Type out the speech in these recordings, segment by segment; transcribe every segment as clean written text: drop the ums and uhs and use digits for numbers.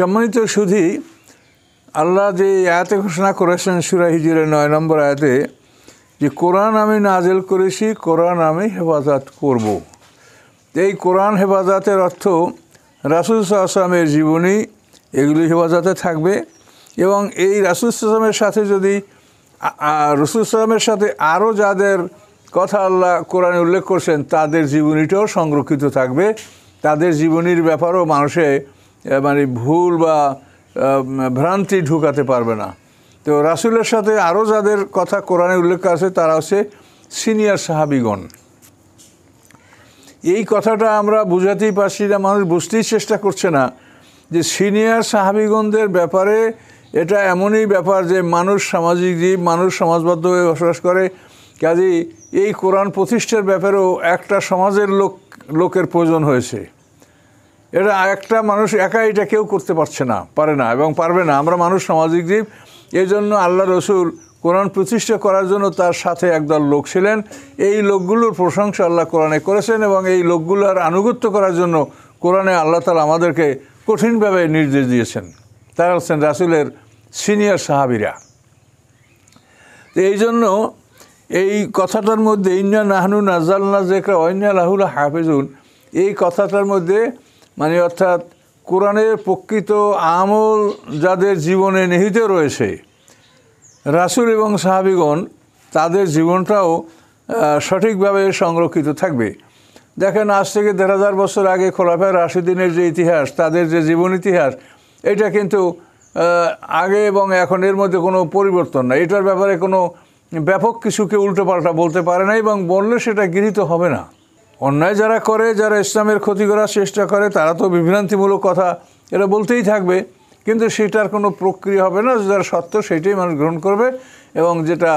সম্মানিত সুধী, আল্লাহ যে আয়াতে ঘোষণা করেছেন সূরা হিজরের 9 নম্বর আয়াতে যে কোরআন আমি নাজিল করেছি, কোরআন আমি হেফাজত করব। এই কোরআন হেফাজতের অর্থ রাসূল সাল্লাল্লাহু আলাইহি ওয়াসাল্লামের জীবনী এগুলি হেফাজতে থাকবে এবং এই রাসূল সাল্লাল্লাহু আলাইহি ওয়াসাল্লামের সাথে যদি রাসূল সাল্লাল্লাহু আলাইহি ওয়াসাল্লামের সাথে আরও যাদের কথা আল্লাহ কোরআনে উল্লেখ করছেন তাদের জীবনীটাও সংরক্ষিত থাকবে। তাদের জীবনীর ব্যাপারেও মানুষে মানে ভুল বা ভ্রান্তি ঢুকাতে পারবে না। তো রাসূলের সাথে আরও যাদের কথা কোরআনে উল্লেখ আছে তারা হচ্ছে সিনিয়র সাহাবীগণ। এই কথাটা আমরা বুঝাতেই পারছি না, মানুষ বুঝতেই চেষ্টা করছে না যে সিনিয়র সাহাবীগণদের ব্যাপারে এটা এমনই ব্যাপার যে মানুষ সামাজিক জীব, মানুষ সমাজবদ্ধ হয়ে বসবাস করে। কাজেই এই কোরআন প্রতিষ্ঠার ব্যাপারেও একটা সমাজের লোকের প্রয়োজন হয়েছে। এটা একটা মানুষ একা এটা কেউ করতে পারে না এবং পারবে না। আমরা মানুষ সামাজিক জীব, এই জন্য আল্লাহ রসুল কোরআন প্রতিষ্ঠা করার জন্য তার সাথে একদল লোক ছিলেন। এই লোকগুলোর প্রশংসা আল্লাহ কোরআনে করেছেন এবং এই লোকগুলোর আনুগত্য করার জন্য কোরআনে আল্লাহ তাআলা আমাদেরকে কঠিনভাবে নির্দেশ দিয়েছেন। তারা হচ্ছেন রাসূলের সিনিয়র সাহাবীরা। তো এই জন্য এই কথাটার মধ্যে ইন্না নাহনু নাযালনা যিকরা ওয়া ইন্না লাহু লাহাফিজুন, এই কথাটার মধ্যে মানে অর্থাৎ কোরআনের প্রকৃত আমল যাদের জীবনে নিহিত রয়েছে, রাসূল এবং সাহাবীগণ তাদের জীবনটাও সঠিকভাবে সংরক্ষিত থাকবে। দেখেন, আজ থেকে ১,৫০০ বছর আগে খোলাফায়ে রাশিদিনের যে ইতিহাস, তাদের যে জীবন ইতিহাস, এটা কিন্তু আগে এবং এখন এর মধ্যে কোনো পরিবর্তন নাই। এটার ব্যাপারে কোনো ব্যাপক কিছুকে উল্টোপাল্টা বলতে পারে না এবং বললে সেটা গৃহীত হবে না। অন্যায় যারা করে, যারা ইসলামের ক্ষতি করার চেষ্টা করে, তারা তো বিভ্রান্তিমূলক কথা এরা বলতেই থাকবে, কিন্তু সেটার কোনো প্রক্রিয়া হবে না। যারা সত্য সেটাই মানুষ গ্রহণ করবে এবং যেটা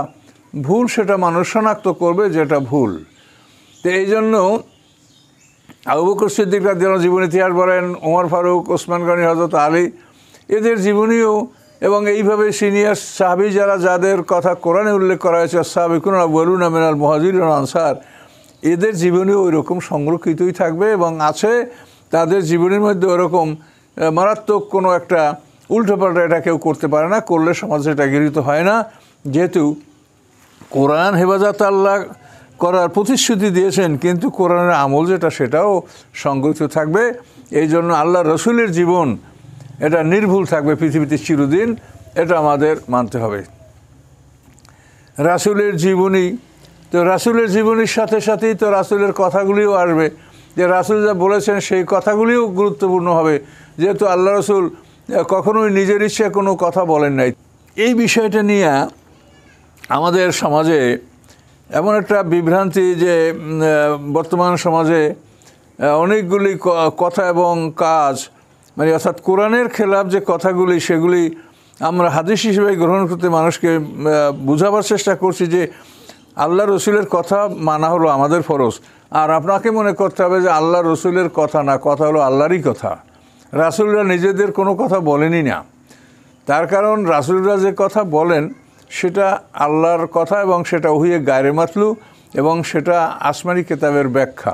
ভুল সেটা মানুষ শনাক্ত করবে যেটা ভুল। তো এই জন্য আবু বকর সিদ্দিক রাদিয়াল্লাহু আনহু জীবন ইতিহাস বলেন, ওমর ফারুক, ওসমান গনি, হযরত আলী, এদের জীবনীও এবং এইভাবে সিনিয়র সাহাবী যাদের কথা কোরআনে উল্লেখ করা হয়েছে, সাবিকুন আউয়ালুনা মিনাল মুহাজিরিন ওয়াল আনসার, এদের জীবনীও ওই রকম সংরক্ষিতই থাকবে এবং আছে। তাদের জীবনের মধ্যে ওরকম মারাত্মক কোনো একটা উল্টোপাল্টা এটা কেউ করতে পারে না, করলে সমাজে এটা গৃহীত হয় না। যেহেতু কোরআন হেফাজত আল্লাহ করার প্রতিশ্রুতি দিয়েছেন, কিন্তু কোরআনের আমল যেটা সেটাও সংরক্ষিত থাকবে। এই জন্য আল্লাহ রসুলের জীবন এটা নির্ভুল থাকবে পৃথিবীতে চিরদিন, এটা আমাদের মানতে হবে। রাসূলের জীবনী, তো রাসূলের জীবনীর সাথে সাথেই তো রাসূলের কথাগুলিও আসবে, যে রাসূল যা বলেছেন সেই কথাগুলিও গুরুত্বপূর্ণ হবে, যেহেতু আল্লাহ রসুল কখনোই নিজের ইচ্ছে কোনো কথা বলেন নাই। এই বিষয়টা নিয়ে আমাদের সমাজে এমন একটা বিভ্রান্তি যে বর্তমান সমাজে অনেকগুলি কথা এবং কাজ মানে অর্থাৎ কোরআনের খেলাফ যে কথাগুলি সেগুলি আমরা হাদিস হিসেবে গ্রহণ করতে মানুষকে বোঝাবার চেষ্টা করছি যে আল্লাহ রসুলের কথা মানা হলো আমাদের ফরজ। আর আপনাকে মনে করতে হবে যে আল্লাহ রসুলের কথা না, কথা হলো আল্লাহরই কথা। রাসূলরা নিজেদের কোনো কথা বলেনই না, তার কারণ রাসূলরা যে কথা বলেন সেটা আল্লাহর কথা এবং সেটা ওহিয়ে গায়রে মাতলু এবং সেটা আসমানি কিতাবের ব্যাখ্যা।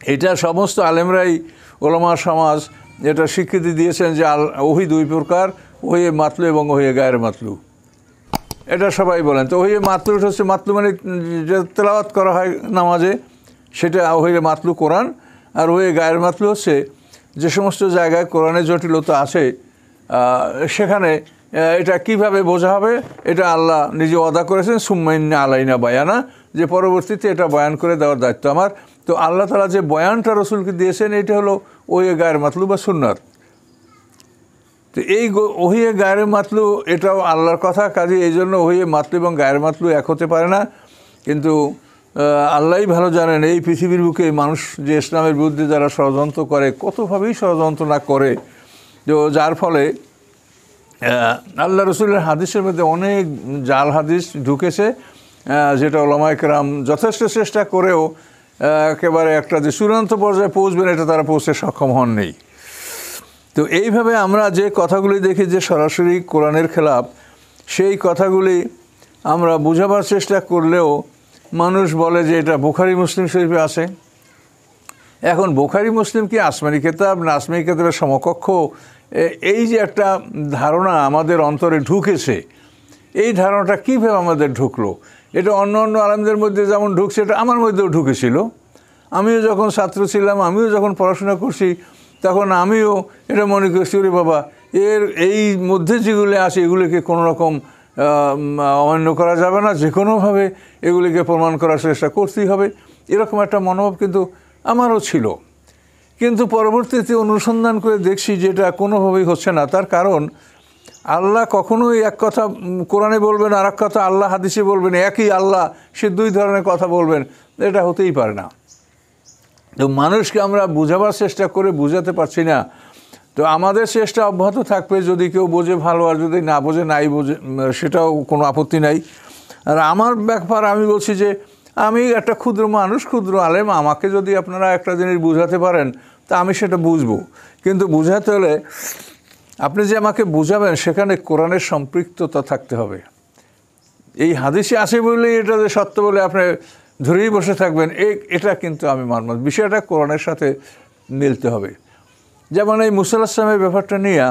এটা সমস্ত আলেমরাই, ওলামা সমাজ এটা স্বীকৃতি দিয়েছেন যে ওহি দুই প্রকার, ওহিয়ে মাতলু এবং ওহিয়ে গায়রে মাতলু, এটা সবাই বলেন। তো ওহিয়ে মাতলু হচ্ছে, মাতলু মানে যে তেলাওয়াত করা হয় নামাজে, সেটা ওহিয়ে মাতলু কোরআন। আর ওহিয়ে গায়রে মাতলু হচ্ছে যে সমস্ত জায়গায় কোরআনের জটিলতা আছে সেখানে এটা কিভাবে বোঝা হবে এটা আল্লাহ নিজে ওয়াদা করেছেন, সুম্মা ইন্না আলাইনা বায়ানা, যে পরবর্তীতে এটা বয়ান করে দেওয়ার দায়িত্ব আমার। তো আল্লাহ তাআলা যে বয়ানটা রসুলকে দিয়েছেন এটা হলো ওহিয়ে গায়রে মাতলু বা সুন্নাত। তো এই ওহিয়ে গায়রে মাতলু এটাও আল্লাহর কথা, কাজে এই জন্য ওহিয়ে মাতলু এবং গায়রে মাতলু এক হতে পারে না। কিন্তু আল্লাহই ভালো জানেন এই পৃথিবীর বুকে মানুষ যে ইসলামের বিরুদ্ধে যারা ষড়যন্ত্র করে, কতভাবেই ষড়যন্ত্র না করে, তো যার ফলে আল্লাহ রসুলের হাদিসের মধ্যে অনেক জাল হাদিস ঢুকেছে, যেটা ওলামায়ে কেরাম যথেষ্ট চেষ্টা করেও একেবারে একটা যে চূড়ান্ত পর্যায়ে পৌঁছবেন এটা তারা পৌঁছতে সক্ষম হননি। তো এইভাবে আমরা যে কথাগুলি দেখি যে সরাসরি কোরআনের খেলাফ, সেই কথাগুলি আমরা বোঝাবার চেষ্টা করলেও মানুষ বলে যে এটা বুখারী মুসলিম শরীফে আছে। এখন বুখারী মুসলিম কি আসমানি কিতাব না আসমানি কিতাবের সমকক্ষ, এই যে একটা ধারণা আমাদের অন্তরে ঢুকেছে, এই ধারণাটা কীভাবে আমাদের ঢুকলো? এটা অন্য অন্য আলেমদের মধ্যে যেমন ঢুকছে, এটা আমার মধ্যেও ঢুকেছিল। আমিও যখন ছাত্র ছিলাম, আমিও যখন পড়াশোনা করছি, তখন আমিও এটা মনে করছি, ওরে বাবা, এই মধ্যে যেগুলি আছে এগুলিকে কোনো রকম অমান্য করা যাবে না, যে কোনোভাবে এগুলিকে প্রমাণ করার চেষ্টা করতেই হবে, এরকম একটা মনোভাব কিন্তু আমারও ছিল। কিন্তু পরবর্তীতে অনুসন্ধান করে দেখছি যে এটা কোনোভাবেই হচ্ছে না। তার কারণ আল্লাহ কখনোই এক কথা কোরআনে বলবেন, আর এক কথা আল্লাহ হাদিসে বলবেন, একই আল্লাহ সে দুই ধরনের কথা বলবেন, এটা হতেই পারে না। তো মানুষকে আমরা বোঝাবার চেষ্টা করে বোঝাতে পারছি না। তো আমাদের চেষ্টা অব্যাহত থাকবে, যদি কেউ বোঝে ভালো, আর যদি না বোঝে নাই বোঝে সেটাও কোনো আপত্তি নাই। আর আমার ব্যাপার আমি বলছি যে আমি একটা ক্ষুদ্র মানুষ, ক্ষুদ্র আলেম, আমাকে যদি আপনারা একটা জিনিস বুঝাতে পারেন তা আমি সেটা বুঝবো। কিন্তু বুঝাতে হলে আপনি যে আমাকে বুঝাবেন সেখানে কোরআনের সম্পৃক্ততা থাকতে হবে। এই হাদিসে আসে বলেই এটা যে সত্য বলে আপনি ধরেই বসে থাকবেন, এটা কিন্তু আমি মানব না। বিষয়টা কোরআনের সাথে মিলতে হবে। যেমন এই মুসা আলাইহিস সালামের ব্যাপারটা নিয়ে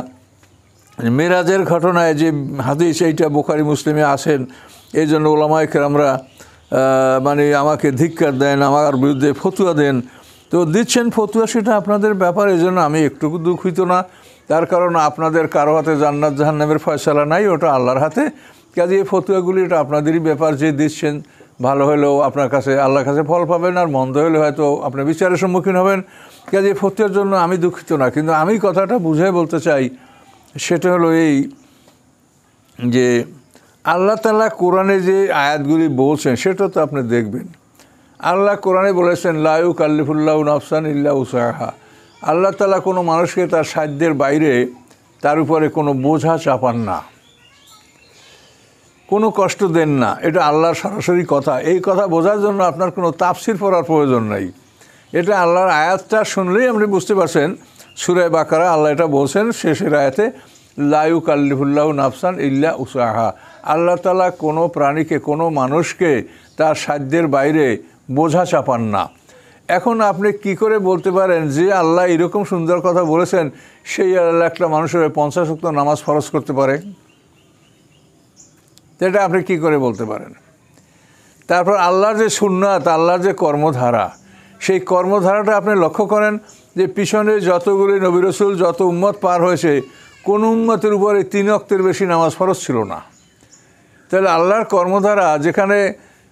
মেরাজের ঘটনায় যে হাদিস, এইটা বুখারী মুসলিমে আসেন, এই জন্য ওলামায়ে কেরামরা মানে আমাকে ধিক্কার দেন, আমার বিরুদ্ধে ফতুয়া দেন। তো দিচ্ছেন ফতুয়া, সেটা আপনাদের ব্যাপার, এই জন্য আমি একটুকু দুঃখিত না। তার কারণ আপনাদের কারো হাতে জান্নাত জাহান্নামের ফয়সালা নাই, ওটা আল্লাহর হাতে। কাজে এই ফতুয়াগুলি এটা আপনাদেরই ব্যাপার, যে দিচ্ছেন ভালো হলেও আপনার কাছে আল্লাহর কাছে ফল পাবেন, আর মন্দ হলে হয়তো আপনি বিচারের সম্মুখীন হবেন। কাজে এই ফতুয়ার জন্য আমি দুঃখিত না। কিন্তু আমি কথাটা বুঝাই বলতে চাই, সেটা হলো এই যে আল্লাহ তাআলা কোরআনে যে আয়াতগুলি বলছেন সেটা তো আপনি দেখবেন। আল্লাহ কোরআনে বলেছেন লা ইউকাল্লিফুল্লাহু নাফসান ইল্লা উসআহা। আল্লাহ তাআলা কোনো মানুষকে তার সাধ্যের বাইরে তার উপরে কোনো বোঝা চাপান না, কোনো কষ্ট দেন না। এটা আল্লাহর সরাসরি কথা। এই কথা বোঝার জন্য আপনার কোনো তাফসির পড়ার প্রয়োজন নাই। এটা আল্লাহর আয়াতটা শুনলেই আপনি বুঝতে পারছেন। সূরা বাকারা আল্লাহ এটা বলছেন শেষের আয়াতে, লা ইউকাল্লিফুল্লাহু নাফসান ইল্লা উসআহা। আল্লাহ তাআলা কোনো প্রাণীকে, কোনো মানুষকে তার সাধ্যের বাইরে বোঝা চাপান না। এখন আপনি কি করে বলতে পারেন যে আল্লাহ এরকম সুন্দর কথা বলেছেন, সেই আল্লাহ একটা মানুষের 50 ওয়াক্ত নামাজ ফরজ করতে পারে? এটা আপনি কি করে বলতে পারেন? তারপর আল্লাহর যে সুন্নাত, আল্লাহর যে কর্মধারা, সেই কর্মধারাটা আপনি লক্ষ্য করেন যে পিছনে যতগুলি নবী রাসূল, যত উম্মত পার হয়েছে, কোন উম্মতের উপরে 3 ওয়াক্তের বেশি নামাজ ফরজ ছিল না। তাহলে আল্লাহর কর্মধারা, যেখানে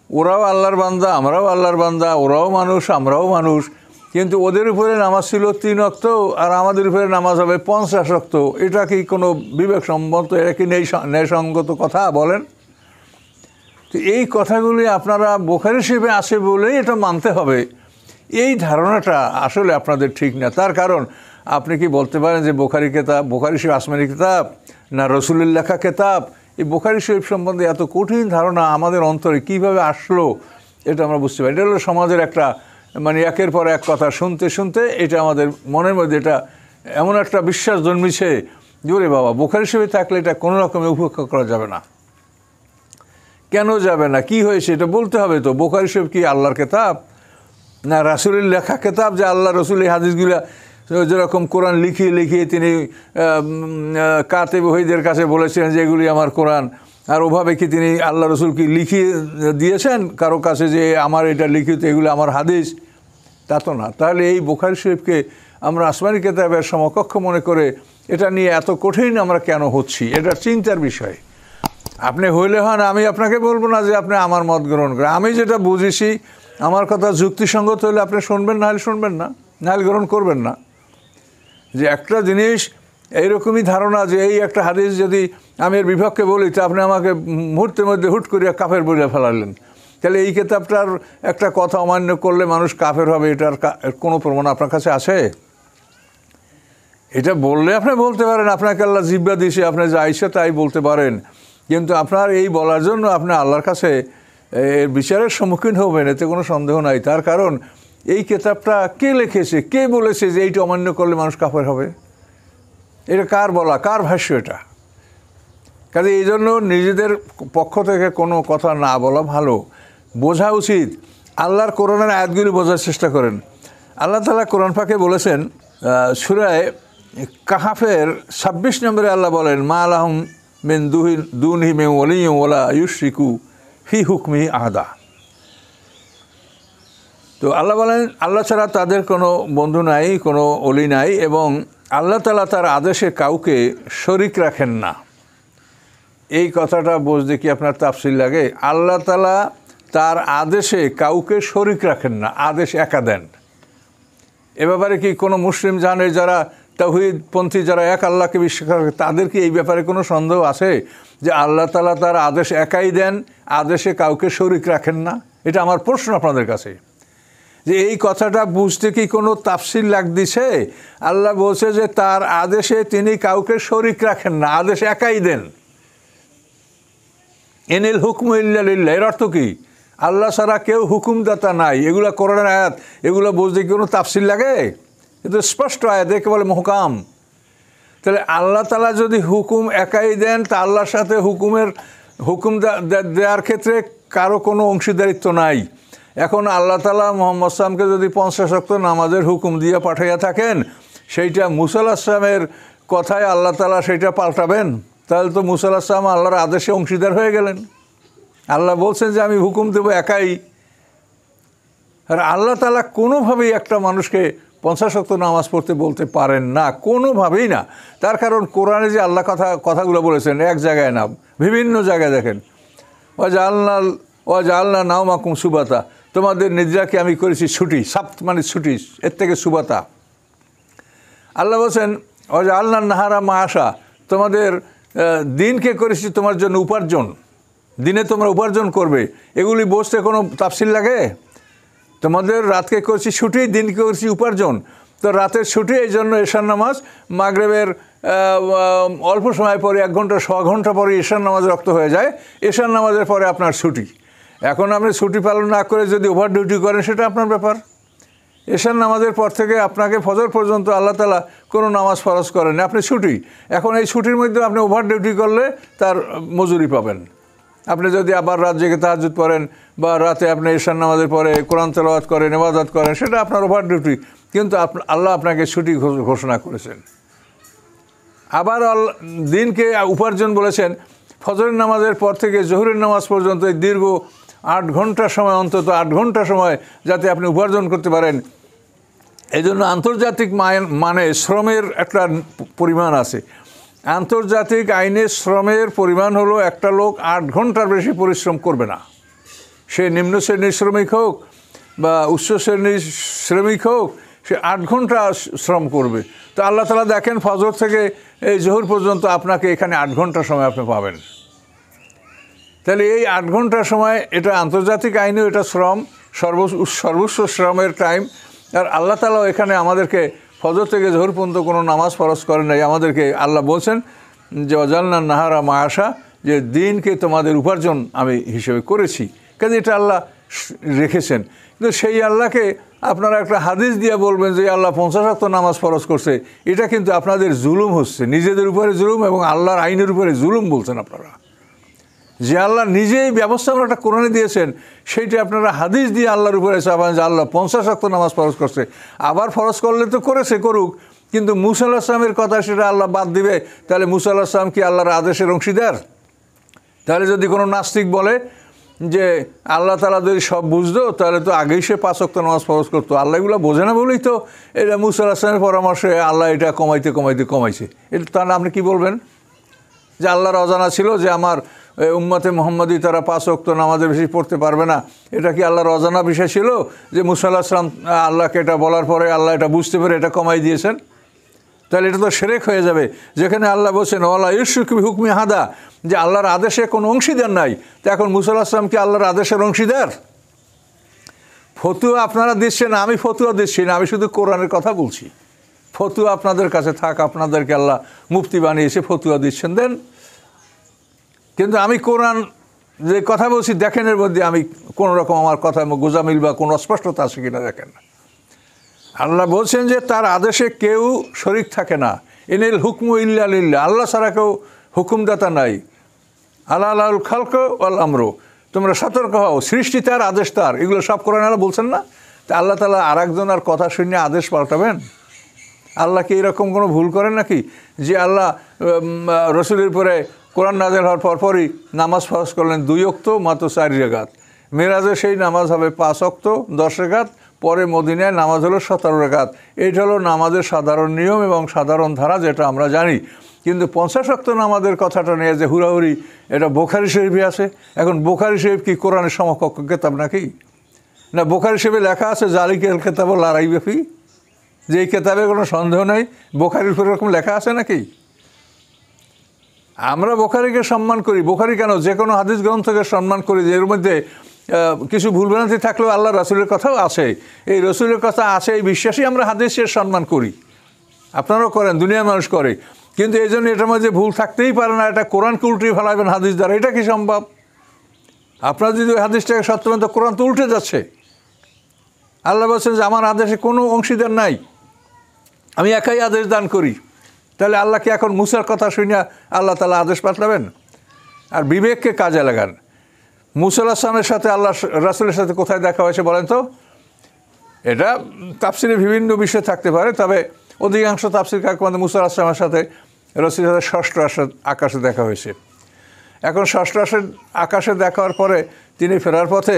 ওরাও আল্লাহর বান্দা, আমরাও আল্লাহর বান্দা, ওরাও মানুষ, আমরাও মানুষ, কিন্তু ওদের উপরে নামাজ ছিল 3 ওয়াক্ত, আর আমাদের উপরে নামাজ হবে 50 ওয়াক্ত। এটা কি কোনো বিবেকসম্মত, এটা কি ন্যায়সঙ্গত কথা বলেন? তো এই কথাগুলি আপনারা বুখারী শরীফে আসে বলেই এটা মানতে হবে, এই ধারণাটা আসলে আপনাদের ঠিক না। তার কারণ আপনি কি বলতে পারেন যে বুখারী কিতাব, বুখারী শরীফ আসমানি কিতাব না রাসূলের লেখা কিতাব? এই বুখারী শরীফ সম্বন্ধে এত কঠিন ধারণা আমাদের অন্তরে কিভাবে আসলো, এটা আমরা বুঝতে পারি। এটা হলো সমাজের একটা মানে একের পর এক কথা শুনতে শুনতে এটা আমাদের মনের মধ্যে এটা এমন একটা বিশ্বাস জন্মেছে যে ওরে বাবা, বুখারী শরীফে থাকলে এটা কোনো রকমে উপেক্ষা করা যাবে না। কেন যাবে না? কি হয়েছে এটা বলতে হবে তো। বুখারী শরীফ কি আল্লাহর কিতাব না রাসূলের লেখা কিতাব, যে আল্লাহ রাসূল এই হাদিসগুলা যেরকম কোরআন লিখিয়ে লিখিয়ে তিনি কাতেব ওহীদের কাছে বলেছিলেন যে এগুলি আমার কোরআন, আর ওভাবে কি তিনি আল্লাহ রাসূল কি লিখিয়ে দিয়েছেন কারো কাছে যে আমার এটা লিখিত, এগুলো আমার হাদিস? তা তো না। তাহলে এই বুখারী শরীফকে আমরা আসমানি কিতাবের সমকক্ষ মনে করে এটা নিয়ে এত কঠিন আমরা কেন হচ্ছি, এটা চিন্তার বিষয়। আপনি হইলে হন, আমি আপনাকে বলবো না যে আপনি আমার মত গ্রহণ করেন। আমি যেটা বুঝেছি, আমার কথা যুক্তিসঙ্গত হলে আপনি শুনবেন, না হলে শুনবেন না, না হলে গ্রহণ করবেন না। যে একটা জিনিস এইরকমই ধারণা যে এই একটা হাদিস যদি আমি এর বিপক্ষে বলি, তা আপনি আমাকে মুহূর্তের মধ্যে হুট করিয়া কাফের বলে ফেলালেন। তাহলে এই কিতাবটার একটা কথা অমান্য করলে মানুষ কাফের হবে, এটার কোনো প্রমাণ আপনার কাছে আছে? এটা বললে আপনি বলতে পারেন, আপনাকে আল্লাহ জিহ্বা দিয়েছে, আপনি যা ইচ্ছা তাই বলতে পারেন। কিন্তু আপনার এই বলার জন্য আপনি আল্লাহর কাছে বিচারের সম্মুখীন হবেন, এতে কোনো সন্দেহ নাই। তার কারণ এই কিতাবটা কে লিখেছে, কে বলেছে যে এইটা অমান্য করলে মানুষ কাফের হবে? এটা কার বলা, কার ভাষ্য এটা? কাজে এই জন্য নিজেদের পক্ষ থেকে কোনো কথা না বলা ভালো। বোঝা উচিত, আল্লাহর কোরআনের আয়াতগুলি বোঝার চেষ্টা করেন। আল্লাহ তাআলা কোরআন পাকে বলেছেন সূরা কাহাফের 26 নম্বরে আল্লাহ বলেন মা লাহুম মিন দুনিহি মিন ওয়ালিয়্যিন ওয়ালা ইউশরিকু ফি হুকমিহি আহাদা। তো আল্লাহ বলেন আল্লাহ ছাড়া তাদের কোনো বন্ধু নাই, কোনো ওলি নাই, এবং আল্লাহ তাআলা তার আদেশে কাউকে শরিক রাখেন না। এই কথাটা বুঝতে কি আপনার তাফসীর লাগে? আল্লাহ তাআলা তার আদেশে কাউকে শরিক রাখেন না, আদেশ একা দেন। এ ব্যাপারে কি কোনো মুসলিম জানে যারা তাওহীদপন্থী, যারা এক আল্লাহকে বিশ্বাস করে, তাদের কি এই ব্যাপারে কোনো সন্দেহ আছে যে আল্লাহ তাআলা তার আদেশ একাই দেন, আদেশে কাউকে শরিক রাখেন না? এটা আমার প্রশ্ন আপনাদের কাছে, যে এই কথাটা বুঝতে কি কোনো তাফসীর লাগতেছে? আল্লাহ বলছে যে তার আদেশে তিনি কাউকে শরিক রাখেন না, আদেশ একাই দেন। ইনিল হুকমু ইল্লা লিল্লাহ, এর অর্থ কি? আল্লাহ ছাড়া কেউ হুকুমদাতা নাই। এগুলো কোরআনের আয়াত, এগুলো বুঝতে কি কোনো তাফসীর লাগে? কিন্তু স্পষ্ট আয়াত, একে বলে মুহকাম। তাহলে আল্লাহ তাআলা যদি হুকুম একাই দেন, তা আল্লাহর সাথে হুকুম দেওয়ার ক্ষেত্রে কারো কোনো অংশীদারিত্ব নাই। এখন আল্লাহ তাআলা মুহাম্মদ সাল্লামকে যদি 50 ওয়াক্ত নামাজের হুকুম দিয়ে পাঠাইয়া থাকেন, সেইটা মুসা আলাইহিস সালামের কথায় আল্লাহ তাআলা সেইটা পাল্টাবেন? তাহলে তো মুসা আলাইহিস সালাম আল্লাহর আদেশে অংশীদার হয়ে গেলেন। আল্লাহ বলছেন যে আমি হুকুম দেবো একাই। আর আল্লাহ তাআলা কোনোভাবেই একটা মানুষকে 50 ওয়াক্ত নামাজ পড়তে বলতে পারেন না, কোনোভাবেই না। তার কারণ কোরআনে যে আল্লাহ কথাগুলো বলেছেন, এক জায়গায় না, বিভিন্ন জায়গায় দেখেন। ওয়াজআলনা নাওমাকুম সুবাতা, তোমাদের নিদ্রাকে আমি করেছি ছুটি। সাপ্ত মানে ছুটি, এর থেকে সুবাতা। আল্লাহ বলছেন ওয়াজআলনা নাহারা মাআশা, তোমাদের দিনকে করেছি তোমার জন্য উপার্জন, দিনে তোমরা উপার্জন করবে। এগুলি বসতে কোনো তাফসীর লাগে? তোমাদের রাতকে করেছি ছুটি, দিনকে করেছি উপার্জন। তো রাতের ছুটি, এই জন্য এশার নামাজ মাগরিবের অল্প সময় পরে, 1 ঘন্টা 1.25 ঘন্টা পরে এশার নামাজ রক্ত হয়ে যায়। এশার নামাজের পরে আপনার ছুটি। এখন আপনি ছুটি পালন না করে যদি ওভার ডিউটি করেন, সেটা আপনার ব্যাপার। এশার নামাজের পর থেকে আপনাকে ফজর পর্যন্ত আল্লাহ তাআলা কোনো নামাজ ফরজ করেন, আপনি ছুটি। এখন এই ছুটির মধ্যে আপনি ওভার ডিউটি করলে তার মজুরি পাবেন। আপনি যদি আবার রাত জেগে তাহাজ্জুদ পড়েন, বা রাতে আপনি এশার নামাজের পরে কোরআন তেলাওয়াত করেন, ইবাদত করেন, সেটা আপনার ওভার ডিউটি, কিন্তু আল্লাহ আপনাকে ছুটি ঘোষণা করেছেন। আবার দিনকে উপার্জন বলেছেন, ফজরের নামাজের পর থেকে জোহরের নামাজ পর্যন্ত এই দীর্ঘ 8 ঘন্টা সময়, অন্তত 8 ঘন্টা সময় যাতে আপনি উপার্জন করতে পারেন। এই জন্য আন্তর্জাতিক মানে শ্রমের একটা পরিমাণ আছে। আন্তর্জাতিক আইনে শ্রমের পরিমাণ হলো, একটা লোক 8 ঘন্টার বেশি পরিশ্রম করবে না। সে নিম্ন শ্রেণীর শ্রমিক হোক বা উচ্চ শ্রেণীর শ্রমিক হোক, সে 8 ঘন্টা শ্রম করবে। তো আল্লাহ তাআলা দেখেন ফজর থেকে এই জোহর পর্যন্ত আপনাকে এখানে 8 ঘন্টা সময় আপনি পাবেন। তাহলে এই 8 ঘন্টা সময়, এটা আন্তর্জাতিক আইনেও এটা শ্রম, সর্বোচ্চ শ্রমের টাইম। আর আল্লাহ তাআলাও এখানে আমাদেরকে ফজর থেকে জোহর পর্যন্ত কোনো নামাজ ফরজ করেন নাই। আমাদেরকে আল্লাহ বলছেন যে ওয়াজআলনা নাহারা মাআশা, যে দিনকে তোমাদের উপার্জন আমি হিসেবে করেছি। কাজে এটা আল্লাহ রেখেছেন। কিন্তু সেই আল্লাহকে আপনারা একটা হাদিস দিয়ে বলবেন যে আল্লাহ 50 ওয়াক্ত নামাজ ফরজ করছে, এটা কিন্তু আপনাদের জুলুম হচ্ছে, নিজেদের উপরে জুলুম এবং আল্লাহর আইনের উপরে জুলুম বলছেন আপনারা। যে আল্লাহ নিজেই ব্যবস্থাপনাটা কোরআনে দিয়েছেন, সেইটা আপনারা হাদিস দিয়ে আল্লাহর উপরে চাপান যে আল্লাহ 50 ওয়াক্ত নামাজ ফরজ করছে। আবার ফরজ করলে তো করেছে, করুক, কিন্তু মুসা আলাইহিস সালামের কথা সেটা আল্লাহ বাদ দিবে? তাহলে মুসা আলাইহিস সালাম কি আল্লাহর আদেশের অংশীদার? তাহলে যদি কোনো নাস্তিক বলে যে আল্লাহ তাআলা যদি সব বুঝতো, তাহলে তো আগেই সে 5 ওয়াক্ত নামাজ ফরজ করতো। আল্লাহ এগুলো বোঝে না বলেই তো এটা মুসা আলাইহিস সালামের পরামর্শে আল্লাহ এটা কমাইছে। এটা তাহলে আপনি কি বলবেন? যে আল্লাহর অজানা ছিল যে আমার উম্মতে মুহাম্মাদি তারা 5 ওয়াক্ত নামাজের বেশি পড়তে পারবে না? এটা কি আল্লাহর অজানা বিষয় ছিল যে মুসা আলাইহিস সালাম আল্লাহকে এটা বলার পরে আল্লাহ এটা বুঝতে পেরে এটা কমাই দিয়েছেন? তাহলে এটা তো শিরক হয়ে যাবে। যেখানে আল্লাহ বলছেন ওয়ালা ইউশরিকু বিহুকমি আহাদা, যে আল্লাহর আদেশে কোনো অংশীদার নাই। তো এখন মুসা আলাইহিস সালাম কি আল্লাহর আদেশের অংশীদার? ফতুয়া আপনারা দিচ্ছেন, আমি ফতুয়া দিচ্ছি না, আমি শুধু কোরআনের কথা বলছি। ফতুয়া আপনাদের কাছে থাক, আপনাদেরকে আল্লাহ মুফতি বানিয়েছে, ফতুয়া দিচ্ছেন দেন। কিন্তু আমি কোরআন যে কথা বলছি, দেখেন এর মধ্যে আমি কোনো রকম আমার কথা গোজামিল বা কোনো অস্পষ্টতা আছে কিনা দেখেন। আল্লাহ বলছেন যে তার আদেশে কেউ শরিক থাকে না। ইনিল হুকমু ইল্লা লিল্লাহ, আল্লাহ ছাড়া কেউ হুকুমদাতা নাই। আল্লাহুল খালক ওয়াল আমরু, তোমরা সতর্ক হও, সৃষ্টি তার, আদেশ তার। এগুলো সব কোরআনে আল্লাহ বলছেন না? তা আল্লাহ তাআলা আরেকজনের কথা শুনে আদেশ পাল্টাবেন? আল্লাহ কি এরকম কোনো ভুল করেন নাকি যে আল্লাহ রসুলের পরে কোরআন নাযিল হওয়ার পরপরই নামাজ ফরজ করলেন 2 ওয়াক্ত মাত্র 4 রাকাত। মেরাজে সেই নামাজ হবে 5 ওয়াক্ত 10 রাকাত, পরে মদিনায় নামাজ হলো 17 রাকাত। এইটা হলো নামাজের সাধারণ নিয়ম এবং সাধারণ ধারা, যেটা আমরা জানি। কিন্তু 50 ওয়াক্ত নামাজের কথাটা নিয়ে যে হুড়াহুড়ি, এটা বুখারী শরীফে আছে। এখন বুখারী শরীফ কি কোরআনের সমকক্ষ কিতাব নাকি? না, বুখারী শরীফে লেখা আছে জালিকাল কিতাবু লা রাইবা ফীহ, যে এই কিতাবে কোনো সন্দেহ নেই। বুখারীর উপরে এরকম লেখা আছে নাকি? আমরা বুখারীকে সম্মান করি। বুখারী কেন, যে কোনো হাদিস গ্রন্থকে সম্মান করি, যে এর মধ্যে কিছু ভুলভ্রান্তি থাকলেও আল্লাহ রাসূলের কথাও আছে। এই রসুলের কথা আছে, এই বিশ্বাসই আমরা হাদিসের সম্মান করি। আপনারাও করেন, দুনিয়ার মানুষ করে। কিন্তু এই জন্য এটার মধ্যে ভুল থাকতেই পারে না। এটা কোরআনকে উল্টে ফেলাবেন হাদিস দ্বারা, এটা কি সম্ভব? আপনারা যদি ওই হাদিসটাকে সত্য মানেন তো কোরআন তো উল্টে যাচ্ছে। আল্লাহ বলছেন যে আমার আদেশে কোনো অংশীদার নাই, আমি একাই আদেশ দান করি। তাহলে আল্লাহকে এখন মুসার কথা শুনে আল্লাহ তাআলা আদেশ পাঠাবেন? আর বিবেককে কাজে লাগান। মুসা আলাইহিস সালামের সাথে আল্লাহ রাসূলের সাথে কোথায় দেখা হয়েছে বলেন তো? এটা তাফসিরে বিভিন্ন বিষয় থাকতে পারে, তবে অধিকাংশ তাফসির কাকমাতে মুসা আলাইহিস সালামের সাথে রাসূলের সাথে ষষ্ঠ আকাশে দেখা হয়েছে। এখন ষষ্ঠ আকাশে দেখা হওয়ার পরে তিনি ফেরার পথে